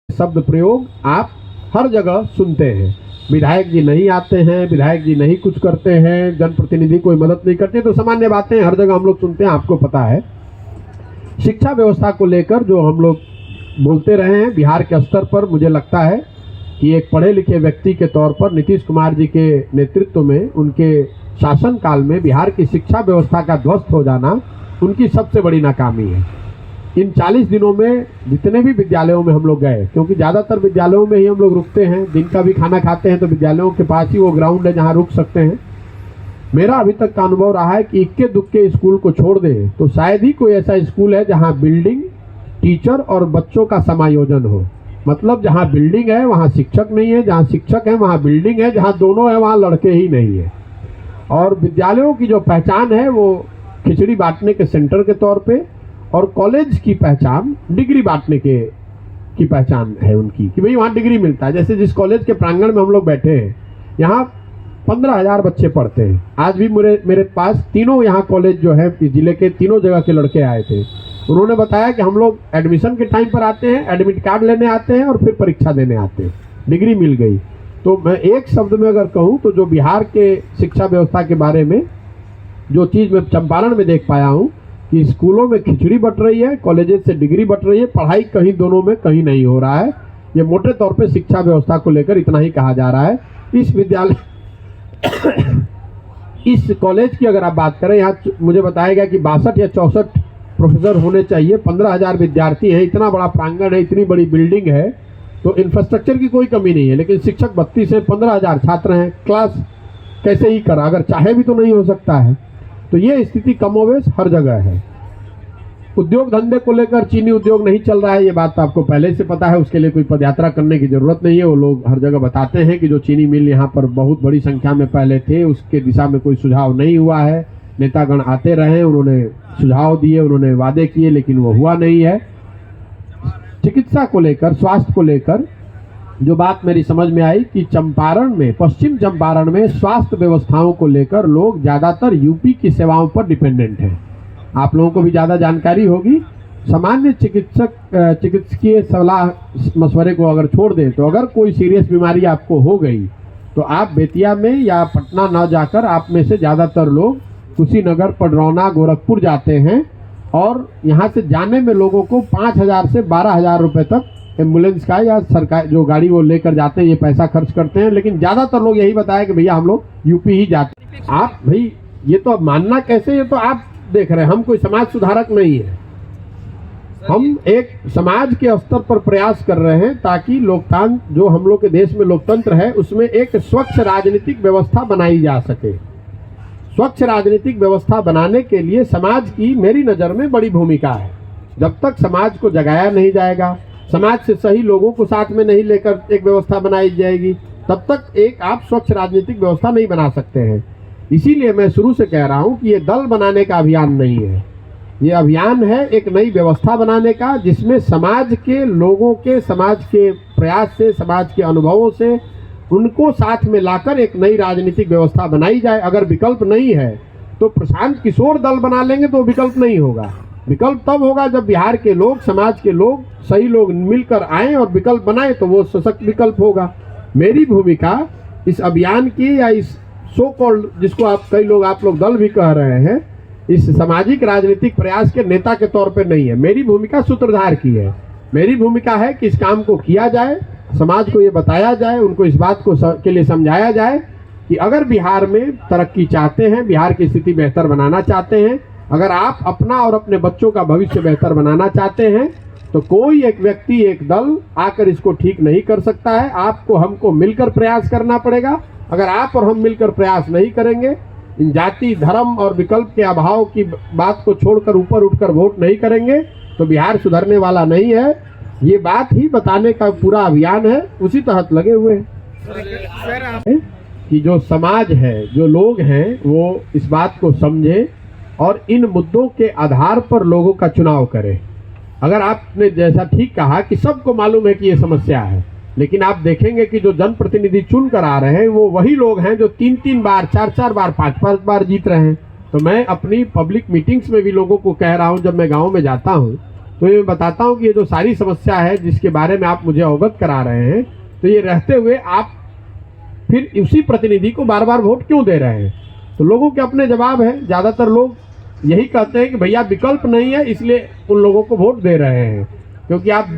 शब्द प्रयोग आप हर जगह सुनते हैं। विधायक जी नहीं आते हैं, विधायक जी नहीं कुछ करते हैं, जनप्रतिनिधि कोई मदद नहीं करते, तो सामान्य बातें हर जगह हम लोग सुनते हैं, आपको पता है। शिक्षा व्यवस्था को लेकर जो हम लोग बोलते रहे हैं बिहार के स्तर पर, मुझे लगता है कि एक पढ़े लिखे व्यक्ति के तौर पर नीतीश कुमार जी के नेतृत्व में, उनके शासनकाल में बिहार की शिक्षा व्यवस्था का ध्वस्त हो जाना उनकी सबसे बड़ी नाकामी है। इन 40 दिनों में जितने भी विद्यालयों में हम लोग गए, क्योंकि ज़्यादातर विद्यालयों में ही हम लोग रुकते हैं, दिन का भी खाना खाते हैं, तो विद्यालयों के पास ही वो ग्राउंड है जहाँ रुक सकते हैं। मेरा अभी तक का अनुभव रहा है कि इक्के दुक्के स्कूल को छोड़ दे तो शायद ही कोई ऐसा स्कूल है जहाँ बिल्डिंग, टीचर और बच्चों का समायोजन हो। मतलब जहाँ बिल्डिंग है वहाँ शिक्षक नहीं है, जहाँ शिक्षक है वहाँ बिल्डिंग है, जहाँ दोनों है वहाँ लड़के ही नहीं है। और विद्यालयों की जो पहचान है वो खिचड़ी बांटने के सेंटर के तौर पे, और कॉलेज की पहचान डिग्री बांटने की पहचान है उनकी, कि भाई वहाँ डिग्री मिलता है। जैसे जिस कॉलेज के प्रांगण में हम लोग बैठे हैं, यहाँ 15,000 बच्चे पढ़ते हैं। आज भी मेरे पास तीनों यहाँ कॉलेज जो है जिले के तीनों जगह के लड़के आए थे। उन्होंने बताया कि हम लोग एडमिशन के टाइम पर आते हैं, एडमिट कार्ड लेने आते हैं और फिर परीक्षा देने आते हैं, डिग्री मिल गई। तो मैं एक शब्द में अगर कहूँ तो जो बिहार के शिक्षा व्यवस्था के बारे में जो चीज़ मैं चंपारण में देख पाया हूँ कि स्कूलों में खिचड़ी बट रही है, कॉलेजेस से डिग्री बट रही है, पढ़ाई कहीं दोनों में कहीं नहीं हो रहा है। ये मोटे तौर पे शिक्षा व्यवस्था को लेकर इतना ही कहा जा रहा है। इस विद्यालय इस कॉलेज की अगर आप बात करें, यहाँ मुझे बताया गया कि 62 या 64 प्रोफेसर होने चाहिए, 15,000 विद्यार्थी हैं, इतना बड़ा प्रांगण है, इतनी बड़ी बिल्डिंग है, तो इंफ्रास्ट्रक्चर की कोई कमी नहीं है। लेकिन शिक्षक 32 से 15,000 छात्र हैं, क्लास कैसे ही करा, अगर चाहे भी तो नहीं हो सकता है। तो ये स्थिति कमोवेश हर जगह है। उद्योग धंधे को लेकर चीनी उद्योग नहीं चल रहा है, ये बात तो आपको पहले से पता है, उसके लिए कोई पदयात्रा करने की जरूरत नहीं है। वो लोग हर जगह बताते हैं कि जो चीनी मिल यहाँ पर बहुत बड़ी संख्या में पहले थे, उसके दिशा में कोई सुझाव नहीं हुआ है। नेतागण आते रहे, उन्होंने सुझाव दिए, उन्होंने वादे किए, लेकिन वो हुआ नहीं है। चिकित्सा को लेकर, स्वास्थ्य को लेकर जो बात मेरी समझ में आई कि चंपारण में, पश्चिम चंपारण में स्वास्थ्य व्यवस्थाओं को लेकर लोग ज्यादातर यूपी की सेवाओं पर डिपेंडेंट हैं। आप लोगों को भी ज्यादा जानकारी होगी। सामान्य चिकित्सकीय सलाह मशवरे को अगर छोड़ दें तो अगर कोई सीरियस बीमारी आपको हो गई तो आप बेतिया में या पटना न जाकर आप में से ज्यादातर लोग कुशीनगर, पडरौना, गोरखपुर जाते हैं, और यहाँ से जाने में लोगों को 5,000 से 12,000 रुपए तक एम्बुलेंस का या सरकार जो गाड़ी वो लेकर जाते हैं ये पैसा खर्च करते हैं। लेकिन ज्यादातर लोग यही बताया कि भैया हम लोग यूपी ही जाते हैं। आप भाई ये तो अब मानना कैसे, ये तो आप देख रहे हैं, हम कोई समाज सुधारक नहीं है। हम एक समाज के स्तर पर प्रयास कर रहे हैं ताकि लोकतंत्र, जो हम लोग के देश में लोकतंत्र है, उसमें एक स्वच्छ राजनीतिक व्यवस्था बनाई जा सके। स्वच्छ राजनीतिक व्यवस्था बनाने के लिए समाज की मेरी नज़र में बड़ी भूमिका है। जब तक समाज को जगाया नहीं जाएगा, समाज से सही लोगों को साथ में नहीं लेकर एक व्यवस्था बनाई जाएगी, तब तक एक आप स्वच्छ राजनीतिक व्यवस्था नहीं बना सकते हैं। इसीलिए मैं शुरू से कह रहा हूं कि ये दल बनाने का अभियान नहीं है, ये अभियान है एक नई व्यवस्था बनाने का, जिसमें समाज के लोगों के, समाज के प्रयास से, समाज के अनुभवों से उनको साथ में लाकर एक नई राजनीतिक व्यवस्था बनाई जाए। अगर विकल्प नहीं है तो प्रशांत किशोर दल बना लेंगे तो विकल्प नहीं होगा। विकल्प तब होगा जब बिहार के लोग, समाज के लोग, सही लोग मिलकर आए और विकल्प बनाए, तो वो सशक्त विकल्प होगा। मेरी भूमिका इस अभियान की, या इस सो कॉल्ड, जिसको आप लोग दल भी कह रहे हैं, इस सामाजिक राजनीतिक प्रयास के नेता के तौर पे नहीं है। मेरी भूमिका सूत्रधार की है। मेरी भूमिका है कि इस काम को किया जाए, समाज को ये बताया जाए, उनको इस बात को के लिए समझाया जाए कि अगर बिहार में तरक्की चाहते हैं, बिहार की स्थिति बेहतर बनाना चाहते हैं, अगर आप अपना और अपने बच्चों का भविष्य बेहतर बनाना चाहते हैं, तो कोई एक व्यक्ति, एक दल आकर इसको ठीक नहीं कर सकता है। आपको, हमको मिलकर प्रयास करना पड़ेगा। अगर आप और हम मिलकर प्रयास नहीं करेंगे, इन जाति, धर्म और विकल्प के अभाव की बात को छोड़कर ऊपर उठकर वोट नहीं करेंगे, तो बिहार सुधरने वाला नहीं है। ये बात ही बताने का पूरा अभियान है, उसी तहत लगे हुए हैं कि जो समाज है, जो लोग हैं, वो इस बात को समझे और इन मुद्दों के आधार पर लोगों का चुनाव करें। अगर आपने जैसा ठीक कहा कि सबको मालूम है कि ये समस्या है, लेकिन आप देखेंगे कि जो जनप्रतिनिधि चुन कर आ रहे हैं वो वही लोग हैं जो 3-3 बार, 4-4 बार, 5-5 बार जीत रहे हैं। तो मैं अपनी पब्लिक मीटिंग्स में भी लोगों को कह रहा हूं, जब मैं गांव में जाता हूं तो ये बताता हूं कि ये जो सारी समस्या है जिसके बारे में आप मुझे अवगत करा रहे हैं, तो ये रहते हुए आप फिर उसी प्रतिनिधि को बार बार वोट क्यों दे रहे हैं? तो लोगों के अपने जवाब है। ज्यादातर लोग यही कहते हैं कि भैया विकल्प नहीं है इसलिए उन लोगों को वोट दे रहे हैं। क्योंकि आप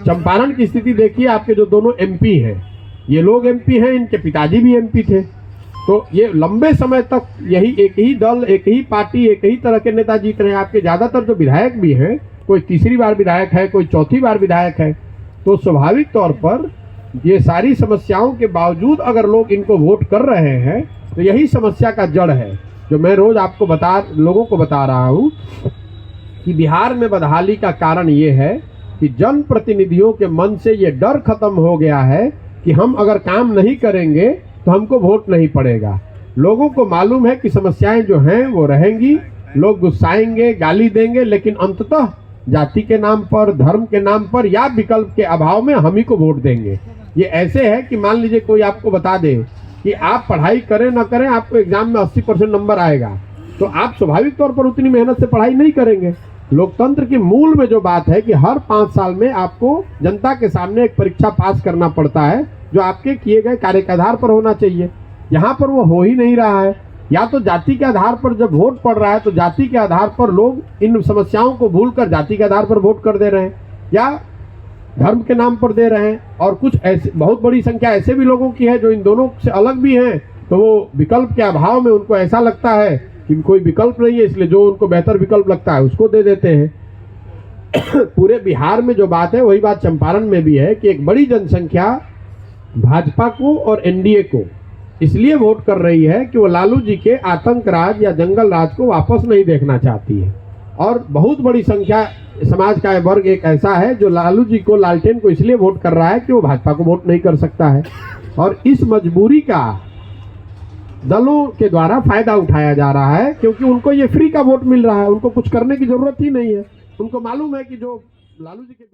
चंपारण की स्थिति देखिए, आपके जो दोनों एमपी हैं, ये लोग एमपी हैं, इनके पिताजी भी एमपी थे, तो ये लंबे समय तक यही एक ही दल, एक ही पार्टी, एक ही तरह के नेता जीत रहे हैं। आपके ज्यादातर जो विधायक भी हैं, कोई तीसरी बार विधायक है, कोई चौथी बार विधायक है। तो स्वाभाविक तौर पर ये सारी समस्याओं के बावजूद अगर लोग इनको वोट कर रहे हैं तो यही समस्या का जड़ है, जो मैं रोज आपको लोगों को बता रहा हूं कि बिहार में बदहाली का कारण ये है कि जनप्रतिनिधियों के मन से ये डर खत्म हो गया है कि हम अगर काम नहीं करेंगे तो हमको वोट नहीं पड़ेगा। लोगों को मालूम है कि समस्याएं जो हैं वो रहेंगी, लोग गुस्साएंगे, गाली देंगे, लेकिन अंततः जाति के नाम पर, धर्म के नाम पर या विकल्प के अभाव में हम ही को वोट देंगे। ये ऐसे है कि मान लीजिए कोई आपको बता दे कि आप पढ़ाई करें ना करें आपको एग्जाम में 80% नंबर आएगा, तो आप स्वाभाविक तौर पर उतनी मेहनत से पढ़ाई नहीं करेंगे। लोकतंत्र के मूल में जो बात है कि हर 5 साल में आपको जनता के सामने एक परीक्षा पास करना पड़ता है, जो आपके किए गए कार्य के आधार पर होना चाहिए। यहाँ पर वो हो ही नहीं रहा है। या तो जाति के आधार पर जब वोट पड़ रहा है तो जाति के आधार पर लोग इन समस्याओं को भूलकर जाति के आधार पर वोट कर दे रहे हैं, या धर्म के नाम पर दे रहे हैं। और कुछ ऐसे बहुत बड़ी संख्या ऐसे भी लोगों की है जो इन दोनों से अलग भी हैं, तो वो विकल्प के अभाव में उनको ऐसा लगता है कि कोई विकल्प नहीं है, इसलिए जो उनको बेहतर विकल्प लगता है उसको दे देते हैं। पूरे बिहार में जो बात है वही बात चंपारण में भी है कि एक बड़ी जनसंख्या भाजपा को और एनडीए को इसलिए वोट कर रही है कि वो लालू जी के आतंक राज या जंगल राज को वापस नहीं देखना चाहती है। और बहुत बड़ी संख्या समाज का वर्ग एक ऐसा है जो लालू जी को, लालटेन को इसलिए वोट कर रहा है कि वो भाजपा को वोट नहीं कर सकता है। और इस मजबूरी का दलों के द्वारा फायदा उठाया जा रहा है, क्योंकि उनको ये फ्री का वोट मिल रहा है, उनको कुछ करने की जरूरत ही नहीं है। उनको मालूम है कि जो लालू जी के